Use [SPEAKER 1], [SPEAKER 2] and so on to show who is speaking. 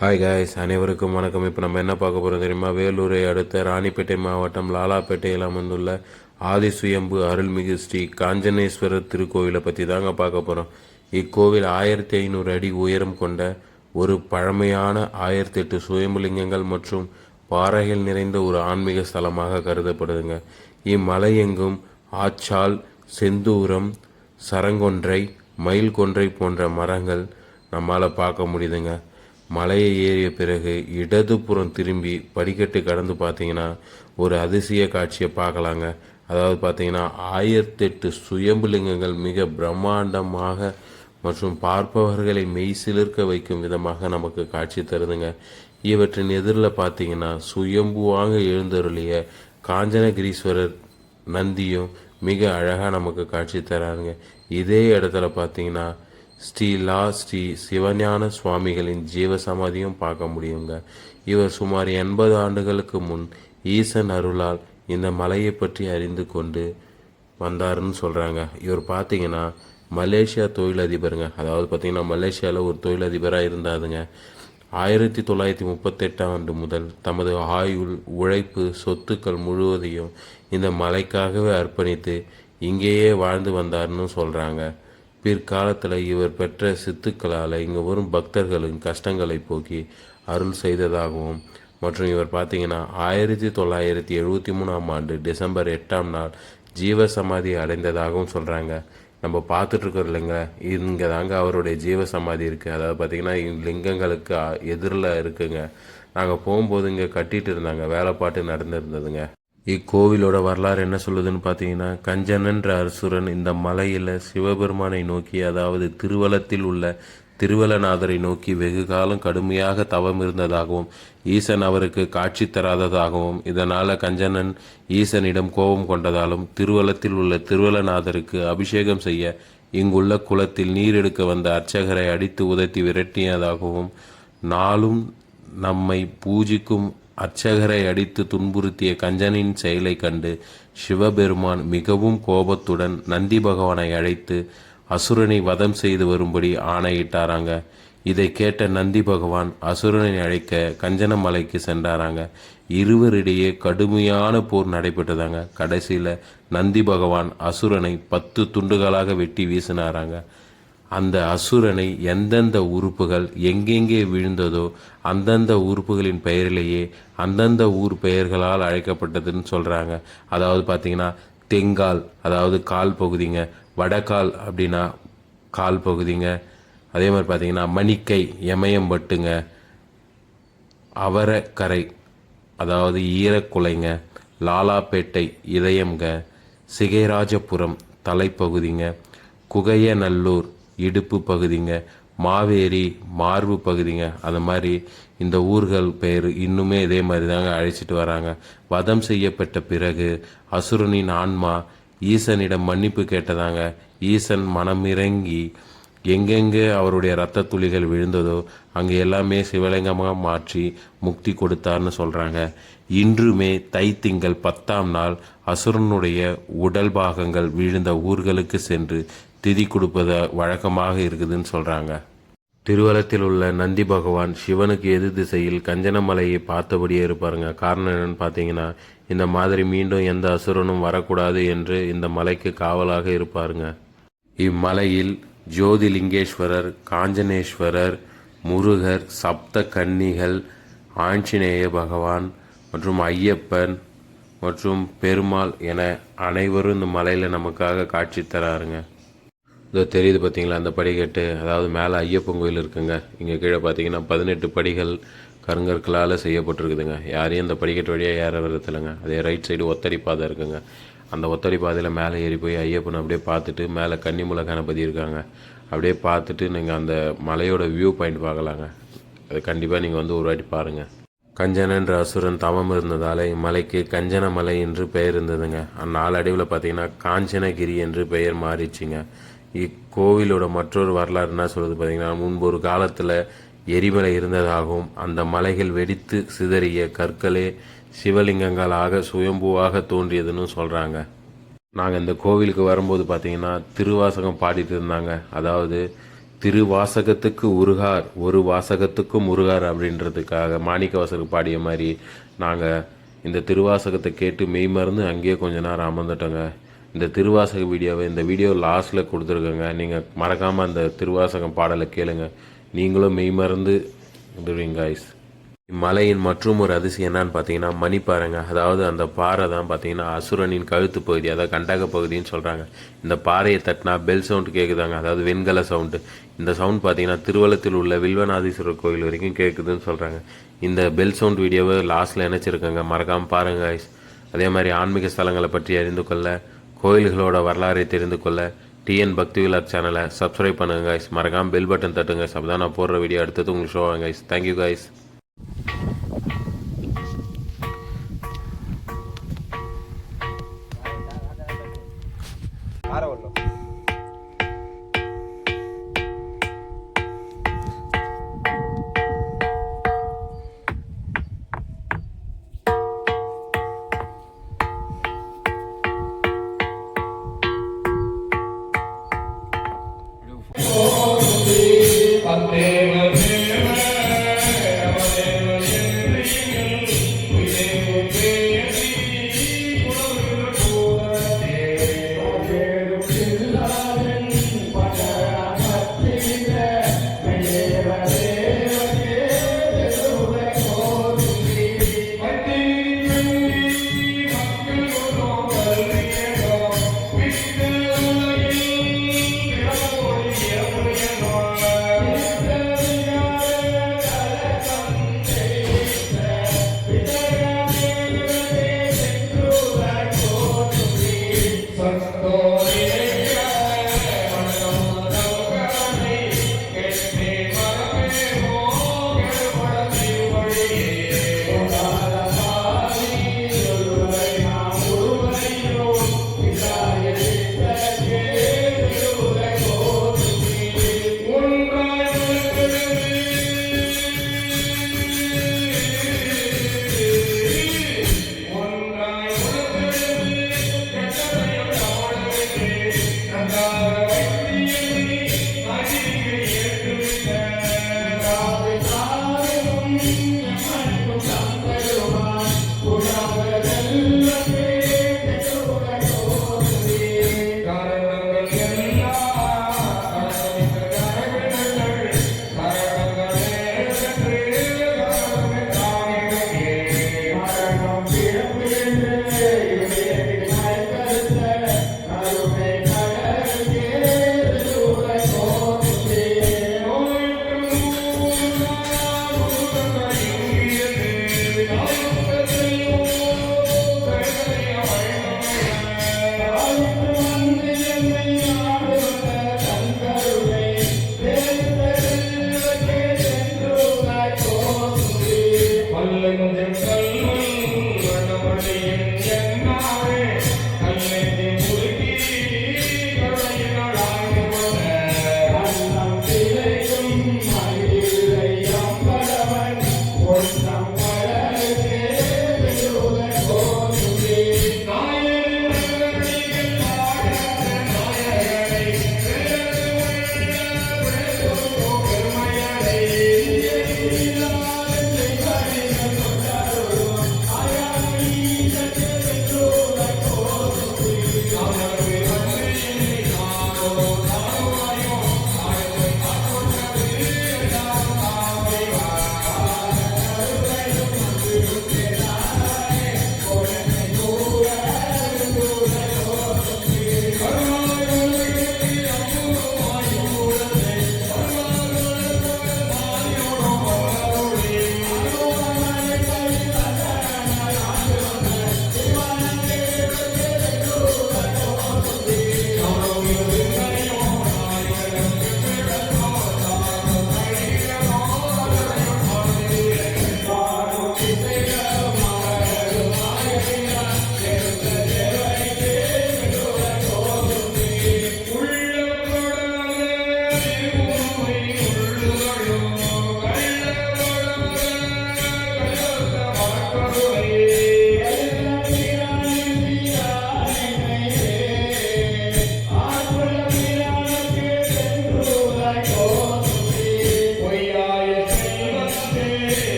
[SPEAKER 1] Hi guys, அனைவருக்கும் வணக்கம். இப்போ நம்ம என்ன பார்க்க போகிறோம் தெரியுமா? வேலூரை அடுத்த ராணிப்பேட்டை மாவட்டம் லாலாப்பேட்டையில் அமைந்துள்ள ஆதிசுயம்பு அருள்மிகு ஸ்ரீ காஞ்சனேஸ்வரர் திருக்கோவிலை பற்றி தாங்க பார்க்க போகிறோம். இக்கோவில் 1500 அடி உயரம் கொண்ட ஒரு பழமையான 1008 சுயம்புலிங்கங்கள் மற்றும் பாறைகள் நிறைந்த ஒரு ஆன்மீக ஸ்தலமாக கருதப்படுதுங்க. இம்மலை எங்கும் ஆச்சால், செந்தூரம், சரங்கொன்றை, மயில் கொன்றை போன்ற மரங்கள் நம்மால் பார்க்க முடியுதுங்க. மலையை ஏறிய பிறகு இடதுபுறம் திரும்பி படிக்கட்டு கடந்து பார்த்தீங்கன்னா ஒரு அதிசய காட்சியை பார்க்கலாங்க. அதாவது பார்த்தீங்கன்னா 1008 சுயம்புலிங்கங்கள் மிக பிரம்மாண்டமாக மற்றும் பார்ப்பவர்களை மெய் சிலிர்க்க வைக்கும் விதமாக நமக்கு காட்சி தருதுங்க. இவற்றின் எதிரில் பார்த்தீங்கன்னா சுயம்புவாக எழுந்தருளிய காஞ்சனகிரீஸ்வரர் நந்தியும் மிக அழகாக நமக்கு காட்சி தராருங்க. இதே இடத்துல பார்த்தீங்கன்னா ஸ்ரீ சிவஞான சுவாமிகளின் ஜீவசமாதியும் பார்க்க முடியுங்க. இவர் சுமார் 80 ஆண்டுகளுக்கு முன் ஈசன் அருளால் இந்த மலையை பற்றி அறிந்து கொண்டு வந்தாருன்னு சொல்கிறாங்க. இவர் பார்த்தீங்கன்னா மலேசியா தொழிலதிபருங்க. அதாவது பார்த்தீங்கன்னா மலேசியாவில் ஒரு தொழிலதிபராக இருந்தாதுங்க. 1938 ஆண்டு முதல் தமது ஆயுள், உழைப்பு, சொத்துக்கள் முழுவதையும் இந்த மலைக்காகவே அர்ப்பணித்து இங்கேயே வாழ்ந்து வந்தார்னு சொல்கிறாங்க. பிற்காலத்தில் இவர் பெற்ற சித்துக்களால் இங்கே வரும் பக்தர்களின் கஷ்டங்களை போக்கி அருள் செய்ததாகவும் மற்றும் இவர் பார்த்தீங்கன்னா 1973 ஆண்டு டிசம்பர் 8ஆம் நாள் ஜீவசமாதி அடைந்ததாகவும் சொல்கிறாங்க. நம்ம பார்த்துட்ருக்கோம் இல்லைங்க, இங்கே தாங்க அவருடைய ஜீவசமாதி இருக்குது. அதாவது பார்த்திங்கன்னா லிங்கங்களுக்கு எதிரில் இருக்குங்க. நாங்கள் போகும்போது இங்கே கட்டிகிட்டு இருந்தாங்க, வேலைப்பாட்டு நடந்துருந்ததுங்க. இக்கோவிலோட வரலாறு என்ன சொல்லுதுன்னு பார்த்தீங்கன்னா, கஞ்சனன்ற அசுரன் இந்த மலையில் சிவபெருமானை நோக்கி, அதாவது திருவலத்தில் உள்ள திருவலநாதரை நோக்கி வெகு காலம் கடுமையாக தவம் இருந்ததாகவும் ஈசன் அவருக்கு காட்சி தராததாகவும் இதனால் கஞ்சனன் ஈசனிடம் கோபம் கொண்டதாலும் திருவலத்தில் உள்ள திருவலநாதருக்கு அபிஷேகம் செய்ய இங்குள்ள குளத்தில் நீர் எடுக்க வந்த அர்ச்சகரை அடித்து உதைத்து விரட்டியதாகவும் நாளும் நம்மை பூஜிக்கும் அர்ச்சகரை அடித்து துன்புறுத்திய கஞ்சனின் செயலை கண்டு சிவபெருமான் மிகவும் கோபத்துடன் நந்தி பகவானை அழைத்து அசுரனை வதம் செய்து வரும்படி ஆணையிட்டாராங்க. இதை கேட்ட நந்தி பகவான் அசுரனை அழைக்க கஞ்சன மலைக்கு சென்றாராங்க. இருவரிடையே கடுமையான போர் நடைபெற்றதாங்க. கடைசியில் நந்தி பகவான் அசுரனை 10 துண்டுகளாக வெட்டி வீசினாராங்க. அந்த அசுரனை எந்தெந்த உறுப்புகள் எங்கெங்கே விழுந்ததோ அந்தந்த உறுப்புகளின் பெயரிலேயே அந்தந்த ஊர் பெயர்களால் அழைக்கப்பட்டதுன்னு சொல்கிறாங்க. அதாவது பார்த்திங்கன்னா தெங்கால், அதாவது கால் பகுதிங்க. வடக்கால் அப்படின்னா கால் பகுதிங்க. அதே மாதிரி பார்த்திங்கன்னா மணிக்கை, எமயம்பட்டுங்க. அவரக்கரை, அதாவது ஈரக்குலைங்க. லாலாப்பேட்டை, இதயம்ங்க. சிகைராஜபுரம், தலைப்பகுதிங்க. குகையநல்லூர், இடுப்பு பகுதிங்க. மாவேரி, மார்பு பகுதிங்க. அந்த மாதிரி இந்த ஊர்கள் பெயர் இன்னுமே இதே மாதிரி தாங்க அழைச்சிட்டு வராங்க. வதம் செய்யப்பட்ட பிறகு அசுரனின் ஆன்மா ஈசனிடம் மன்னிப்பு கேட்டதாங்க. ஈசன் மனமிறங்கி எங்கெங்கே அவருடைய இரத்த துளிகள் விழுந்ததோ அங்கே எல்லாமே சிவலிங்கமாக மாற்றி முக்தி கொடுத்தார்னு சொல்கிறாங்க. இன்றுமே தைத்திங்கள் 10ஆம் நாள் அசுரனுடைய உடல் பாகங்கள் விழுந்த ஊர்களுக்கு சென்று திதி கொடுப்பத வழக்கமாக இருக்குதுன்னு சொல்கிறாங்க. திருவலத்தில் உள்ள நந்தி பகவான் சிவனுக்கு எதிர் திசையில் கஞ்சனமலையை பார்த்தபடியே இருப்பாருங்க. காரணம் என்னன்னு பார்த்தீங்கன்னா, இந்த மாதிரி மீண்டும் எந்த அசுரனும் வரக்கூடாது என்று இந்த மலைக்கு காவலாக இருப்பாருங்க. இம்மலையில் ஜோதிலிங்கேஸ்வரர், காஞ்சனேஸ்வரர், முருகர், சப்த கன்னிகள், ஆஞ்சநேய பகவான் மற்றும் ஐயப்பன் மற்றும் பெருமாள் என அனைவரும் இந்த மலையில் நமக்காக காட்சி தராருங்க. இதோ தெரியுது பார்த்தீங்களா அந்த படிக்கட்டு, அதாவது மேலே ஐயப்பன் கோயில் இருக்குங்க. இங்கே கீழே பார்த்தீங்கன்னா 18 படிகள் கருங்கற்களால் செய்யப்பட்டிருக்குதுங்க. யாரையும் இந்த படிக்கட்டு வழியாக ஏற வரதில்லைங்க. அதே ரைட் சைடு ஒத்தடி பாதை இருக்குங்க. அந்த ஒத்தடி பாதையில் மேலே ஏறி போய் ஐயப்பன் அப்படியே பார்த்துட்டு மேலே கன்னிமூல கணபதி இருக்காங்க. அப்படியே பார்த்துட்டு நீங்கள் அந்த மலையோட வியூ பாயிண்ட் பார்க்கலாங்க. அது கண்டிப்பாக நீங்கள் வந்து ஒரு வாட்டி பாருங்கள். கஞ்சனன்ற அசுரன் தவம் இருந்ததால் இம்மலைக்கு கஞ்சன மலை என்று பெயர் இருந்ததுங்க. நாளடைவில் பார்த்தீங்கன்னா காஞ்சனகிரி என்று பெயர் மாறிச்சுங்க. இக்கோவிலோட மற்றொரு வரலாறு என்ன சொல்லுது பார்த்தீங்கன்னா, முன்பு ஒரு காலத்தில் எரிமலை இருந்ததாகவும் அந்த மலைகள் வெடித்து சிதறிய கற்களே சிவலிங்கங்களாக சுயம்புவாக தோன்றியதுன்னு சொல்கிறாங்க. நாங்கள் இந்த கோவிலுக்கு வரும்போது பார்த்தீங்கன்னா திருவாசகம் பாடிட்டு இருந்தாங்க. அதாவது திருவாசகத்துக்கு உருகார் ஒரு வாசகத்துக்கும் உருகார் அப்படின்றதுக்காக மாணிக்கவாசகர் பாடிய மாதிரி நாங்கள் இந்த திருவாசகத்தை கேட்டு மெய்மறந்து அங்கேயே கொஞ்ச நேரம் அமர்ந்துட்டோங்க. இந்த திருவாசக வீடியோவை இந்த வீடியோ லாஸ்ட்டில் கொடுத்துருக்கோங்க. நீங்கள் மறக்காமல் அந்த திருவாசகம் பாடலை கேளுங்க. நீங்களும் மெய்மறந்து விடுவீங்க காய்ஸ். இம்மலையின் மற்றும் ஒரு அதிசயம் என்னன்னு பார்த்தீங்கன்னா மணிப்பாறைங்க. அதாவது அந்த பாறை தான் பார்த்தீங்கன்னா அசுரனின் கழுத்து பகுதி, அதாவது கண்டக பகுதின்னு சொல்கிறாங்க. இந்த பாறையை தட்டினா பெல் சவுண்டு கேட்குதாங்க, அதாவது வெண்கல சவுண்டு. இந்த சவுண்ட் பார்த்தீங்கன்னா திருவள்ளத்தில் உள்ள வில்வநாதீஸ்வரர் கோயில் வரைக்கும் கேட்குதுன்னு சொல்கிறாங்க. இந்த பெல் சவுண்ட் வீடியோவை லாஸ்ட்டில் இணைச்சிருக்கேங்க, மறக்காமல் பாருங்கள் காய்ஸ். அதே மாதிரி ஆன்மீக ஸ்தலங்களை பற்றி அறிந்து கொள்ள, கோயில்களோட வரலாறை தெரிந்து கொள்ள டிஎன் பக்தி விலாக் சேனலை சப்ஸ்கிரைப் பண்ணுங்கள் காய்ஸ். மறக்காமல் பெல் பட்டன் தட்டுங்க, அப்போ தான் நான் போடுற வீடியோ அடுத்தது உங்களுக்கு ஷோ ஆகும் காய்ஸ். Thank you guys.
[SPEAKER 2] Dev